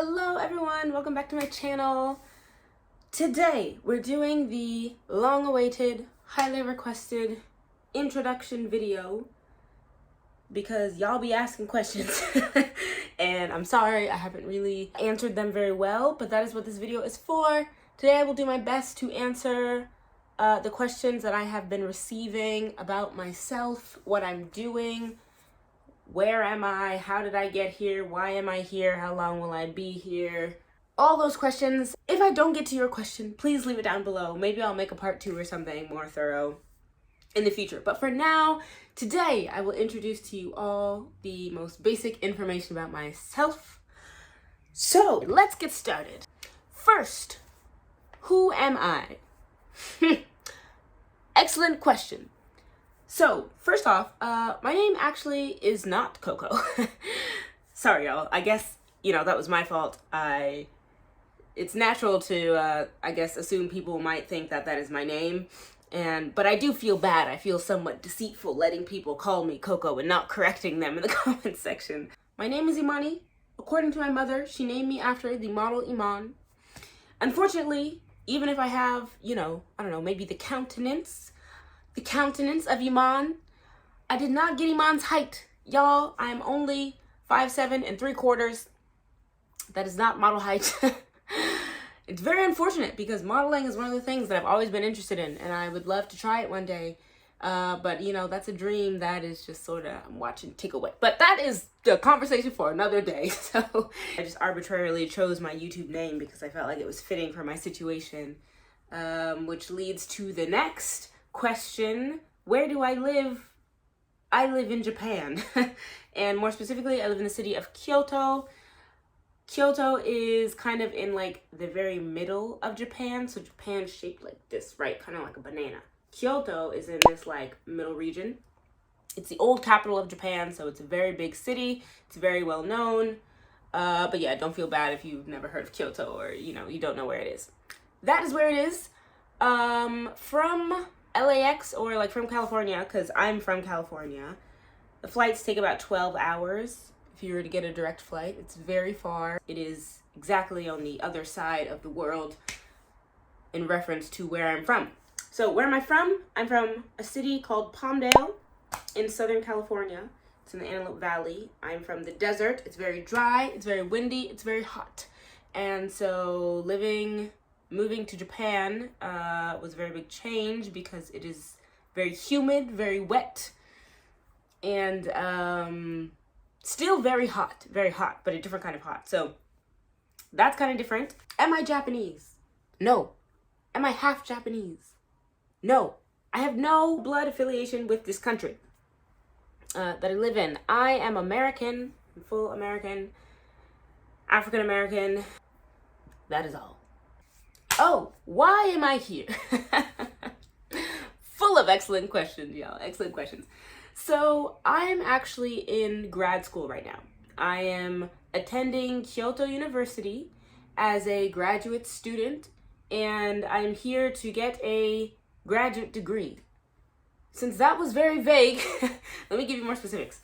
Hello everyone, welcome back to my channel. Today we're doing the long-awaited, highly requested introduction video because y'all be asking questions and I'm sorry I haven't really answered them very well, but that is what this video is for. Today I will do my best to answer the questions that I have been receiving about myself, what I'm doing, where am I? How did I get here? Why am I here? How long will I be here? All those questions. If I don't get to your question, please leave it down below. Maybe I'll make a part 2 or something more thorough in the future. But for now, today I will introduce to you all the most basic information about myself. So let's get started. First, who am I? Excellent question. So, first off, my name actually is not Coco. Sorry, y'all. I guess, that was my fault. It's natural to, I guess, assume people might think that that is my name. But I do feel bad. I feel somewhat deceitful letting people call me Coco and not correcting them in the comment section. My name is Imani. According to my mother, she named me after the model Iman. Unfortunately, even if I have, I don't know, maybe the countenance of Iman, I did not get Iman's height. Y'all, I'm only 5'7" and 3/4. That is not model height. It's very unfortunate because modeling is one of the things that I've always been interested in and I would love to try it one day. But that's a dream that is just sort of, I'm watching tick away. But that is the conversation for another day. So I just arbitrarily chose my YouTube name because I felt like it was fitting for my situation. Which leads to the next question. Where do I live? I live in Japan. And more specifically, I live in the city of Kyoto. Kyoto is kind of in like the very middle of Japan. So Japan's shaped like this, right? Kind of like a banana. Kyoto is in this like middle region. It's the old capital of Japan, so it's a very big city. It's very well known. But yeah, don't feel bad if you've never heard of Kyoto or, you don't know where it is. That is where it is. From LAX or like from California, because I'm from California, the flights take about 12 hours if you were to get a direct flight. It's very far. It is exactly on the other side of the world in reference to where I'm from. So where am I from? I'm from a city called Palmdale in Southern California. It's in the Antelope Valley. I'm from the desert. It's very dry, it's very windy, it's very hot. And so moving to Japan was a very big change because it is very humid, very wet, and still very hot, but a different kind of hot. So that's kind of different. Am I Japanese? No. Am I half Japanese? No. I have no blood affiliation with this country that I live in. I am American, full American, African American. That is all. Oh, why am I here? Full of excellent questions, y'all. Excellent questions. So I'm actually in grad school right now. I am attending Kyoto University as a graduate student, and I'm here to get a graduate degree. Since that was very vague, let me give you more specifics.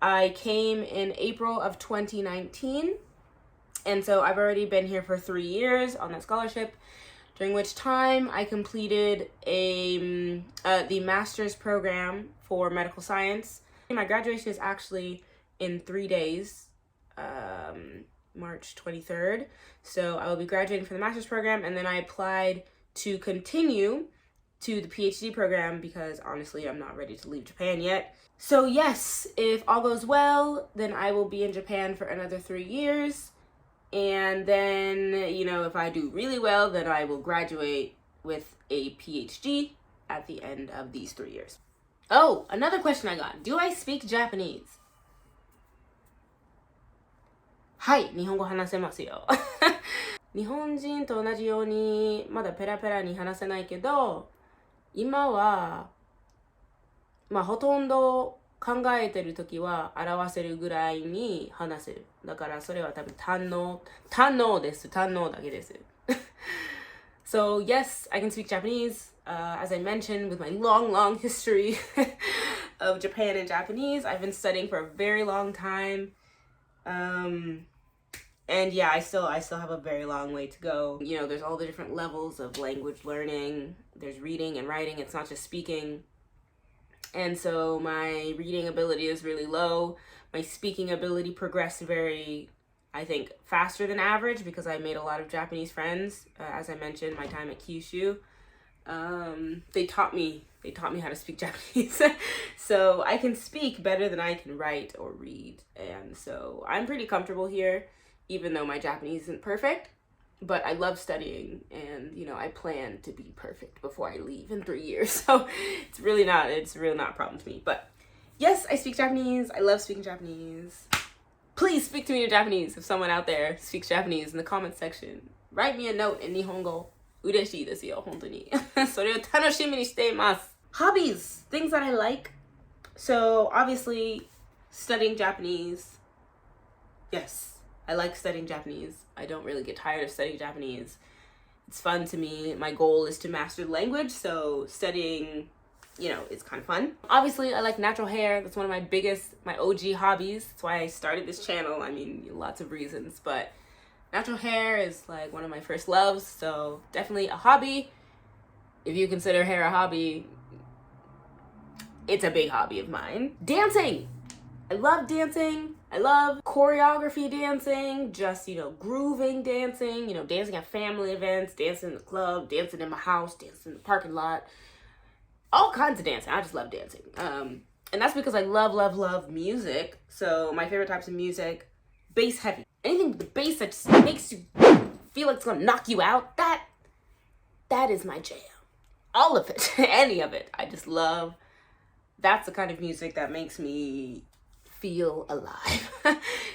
I came in April of 2019. And so I've already been here for 3 years on that scholarship, during which time I completed the master's program for medical science. My graduation is actually in 3 days, March 23rd. So I will be graduating from the master's program, and then I applied to continue to the PhD program because honestly, I'm not ready to leave Japan yet. So yes, if all goes well, then I will be in Japan for another 3 years. And then, if I do really well, then I will graduate with a PhD at the end of these 3 years. Oh, another question I got. Do I speak Japanese? はい、日本語話せますよ。日本人と同じようにまだペラペラに話せないけど、今はほとんど考えてるときは表せるぐらいに話せる。だからそれは多分堪能です。堪能だけです。So yes, I can speak Japanese. As I mentioned, with my long history of Japan and Japanese, I've been studying for a very long time. And yeah, I still have a very long way to go. You know, there's all the different levels of language learning. There's reading and writing. It's not just speaking. And so my reading ability is really low. My speaking ability progressed very, I think, faster than average because I made a lot of Japanese friends. As I mentioned, my time at Kyushu, they taught me how to speak Japanese. So I can speak better than I can write or read. And so I'm pretty comfortable here, even though my Japanese isn't perfect. But I love studying, and you know, I plan to be perfect before I leave in 3 years. So it's really not a problem to me. But yes, I speak Japanese. I love speaking Japanese. Please speak to me in Japanese if someone out there speaks Japanese in the comment section. Write me a note in Nihongo. 嬉しいですよ、本当に。それを楽しみにしています。Hobbies, things that I like. So obviously, studying Japanese. Yes, I like studying Japanese. I don't really get tired of studying Japanese. It's fun to me. My goal is to master the language, so studying, you know, it's kind of fun. Obviously, I like natural hair. That's one of my OG hobbies. That's why I started this channel. I mean, lots of reasons, but natural hair is like one of my first loves, so definitely a hobby. If you consider hair a hobby, it's a big hobby of mine. Dancing! I love dancing. I love choreography dancing, just, you know, grooving dancing, you know, dancing at family events, dancing in the club, dancing in my house, dancing in the parking lot. All kinds of dancing. I just love dancing. And that's because I love music. So my favorite types of music, bass heavy. Anything with the bass that just makes you feel like it's gonna knock you out, that is my jam. All of it, any of it. I just love, that's the kind of music that makes me feel alive.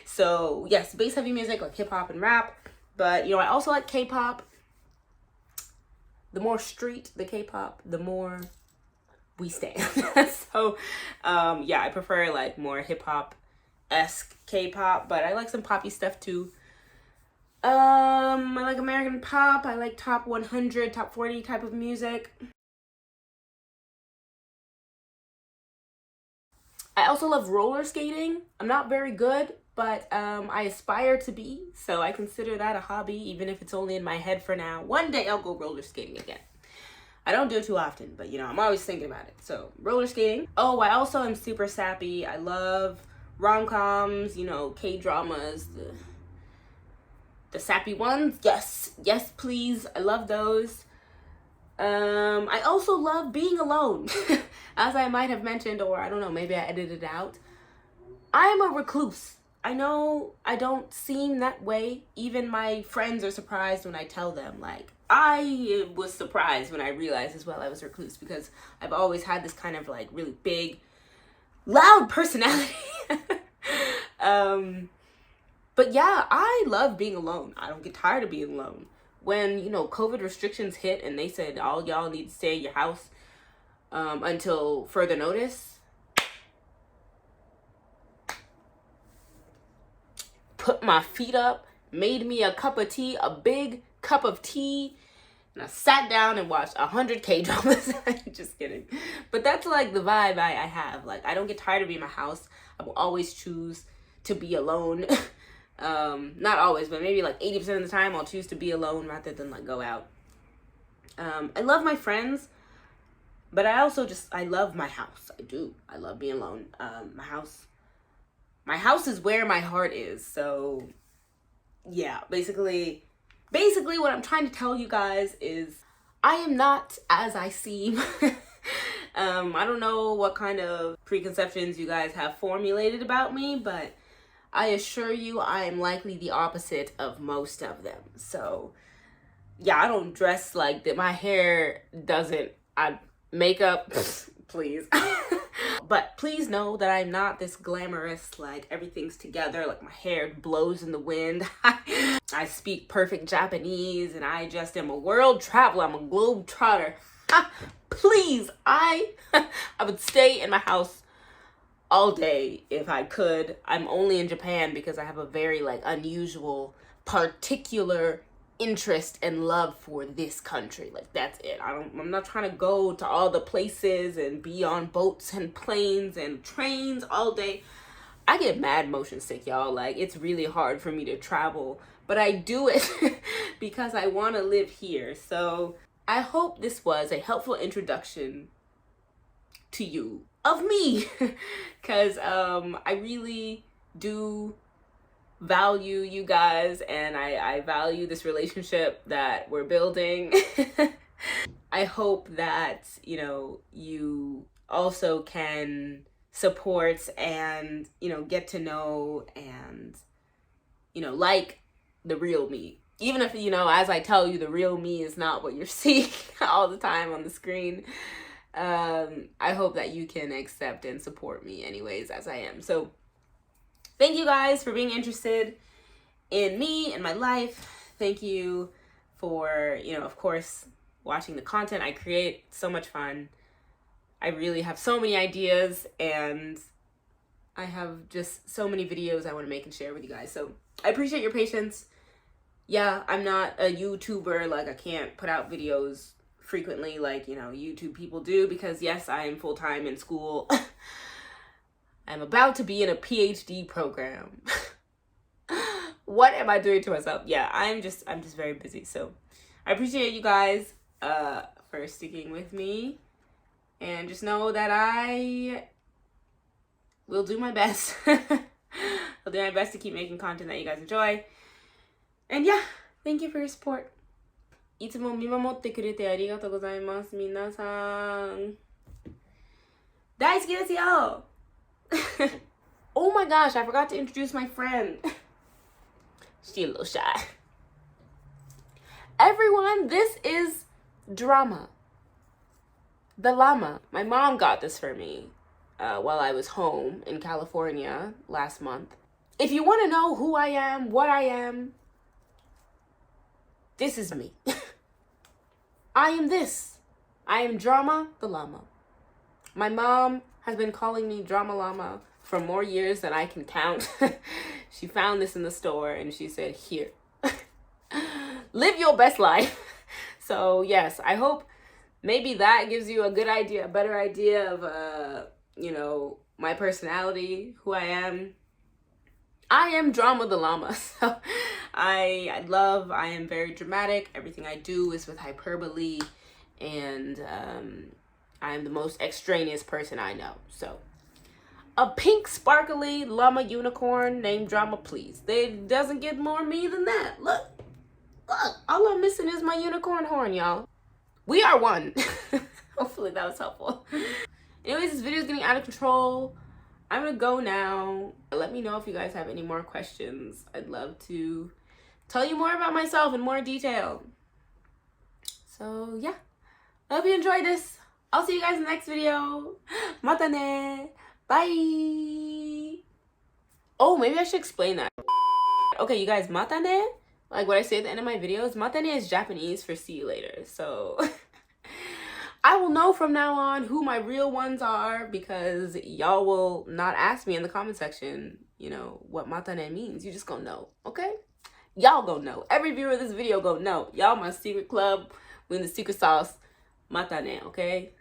So yes, bass heavy music like hip hop and rap, but you know, I also like K-pop. The more street the K-pop, the more we stand. So yeah, I prefer like more hip hop-esque K-pop, but I like some poppy stuff too. I like American pop. I like top 100, top 40 type of music. I also love roller skating. I'm not very good, but I aspire to be, so I consider that a hobby, even if it's only in my head for now. One day I'll go roller skating again. I don't do it too often, but you know, I'm always thinking about it. So roller skating. Oh, I also am super sappy. I love rom-coms, you know, K-dramas, the sappy ones. Yes, please. I love those. I also love being alone. As I might have mentioned, or I don't know, maybe I edited it out. I'm a recluse. I know I don't seem that way. Even my friends are surprised when I tell them. Like, I was surprised when I realized as well I was a recluse, because I've always had this kind of like really big, loud personality. But yeah, I love being alone. I don't get tired of being alone. When, you know, COVID restrictions hit and they said all y'all need to stay in your house until further notice, put my feet up, made me a cup of tea, a big cup of tea, and I sat down and watched 100 K-dramas. Just kidding. But that's like the vibe I have. Like, I don't get tired of being in my house. I will always choose to be alone. Not always, but maybe like 80% of the time I'll choose to be alone rather than like go out. I love my friends, but I also I love my house. I do. I love being alone. My house is where my heart is. So yeah, basically what I'm trying to tell you guys is I am not as I seem. I don't know what kind of preconceptions you guys have formulated about me, but I assure you I am likely the opposite of most of them. So yeah, I don't dress like that. My hair doesn't, makeup, please. But please know that I'm not this glamorous, like everything's together, like my hair blows in the wind. I speak perfect Japanese and I just am a world traveler. I'm a globe trotter. Please, I would stay in my house all day if I could. I'm only in Japan because I have a very like unusual, particular interest and love for this country. Like, that's it. I'm not trying to go to all the places and be on boats and planes and trains all day. I get mad motion sick, y'all. Like, it's really hard for me to travel, but I do it because I want to live here. So I hope this was a helpful introduction to you of me, because I really do value you guys, and I value this relationship that we're building. I hope that, you know, you also can support and, you know, get to know and, you know, like the real me. Even if, you know, as I tell you, the real me is not what you're seeing all the time on the screen. I hope that you can accept and support me anyways as I am. So thank you guys for being interested in me and my life. Thank you for, you know, of course, watching the content I create. So much fun. I really have so many ideas, and I have just so many videos I want to make and share with you guys. So I appreciate your patience. Yeah, I'm not a YouTuber. Like, I can't put out videos frequently like, you know, YouTube people do, because yes, I am full-time in school. I'm about to be in a PhD program. What am I doing to myself? Yeah, I'm just very busy. So I appreciate you guys for sticking with me, and just know that I will do my best. I'll do my best to keep making content that you guys enjoy. And yeah, thank you for your support. いつも見守ってくれてありがとうございます。皆さん。大好きですよ。Oh my gosh, I forgot to introduce my friend. She's a little shy. Everyone, this is Drama, the llama. My mom got this for me while I was home in California last month. If you want to know who I am, what I am, this is me. I am this. I am Drama the llama. My mom has been calling me Drama Llama for more years than I can count. She found this in the store and she said, here, live your best life. So yes, I hope maybe that gives you a good idea, a better idea of, you know, my personality, who I am. I am Drama the llama. So I am very dramatic. Everything I do is with hyperbole, and I am the most extraneous person I know. So a pink sparkly llama unicorn named Drama, please. It doesn't get more me than that. Look, all I'm missing is my unicorn horn, y'all. We are one. Hopefully that was helpful. Anyways, this video is getting out of control. I'm gonna go now. Let me know if you guys have any more questions. I'd love to tell you more about myself in more detail. So yeah, I hope you enjoyed this. I'll see you guys in the next video. Mata ne. Bye. Oh, maybe I should explain that. Okay, you guys, mata ne, like what I say at the end of my videos, mata ne is Japanese for see you later. So I will know from now on who my real ones are, because y'all will not ask me in the comment section, you know, what mata ne means. You just gonna know, okay? Y'all gonna know. Every viewer of this video gonna know. Y'all my secret club. We in the secret sauce. Mata ne, okay?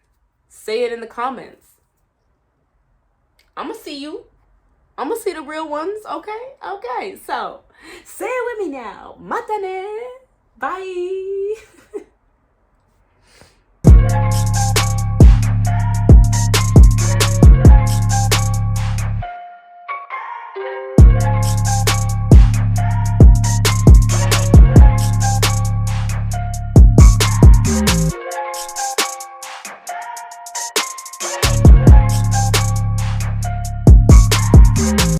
Say it in the comments. I'm gonna see you. I'm gonna see the real ones, okay? Okay, so say it with me now. Mata ne. Bye.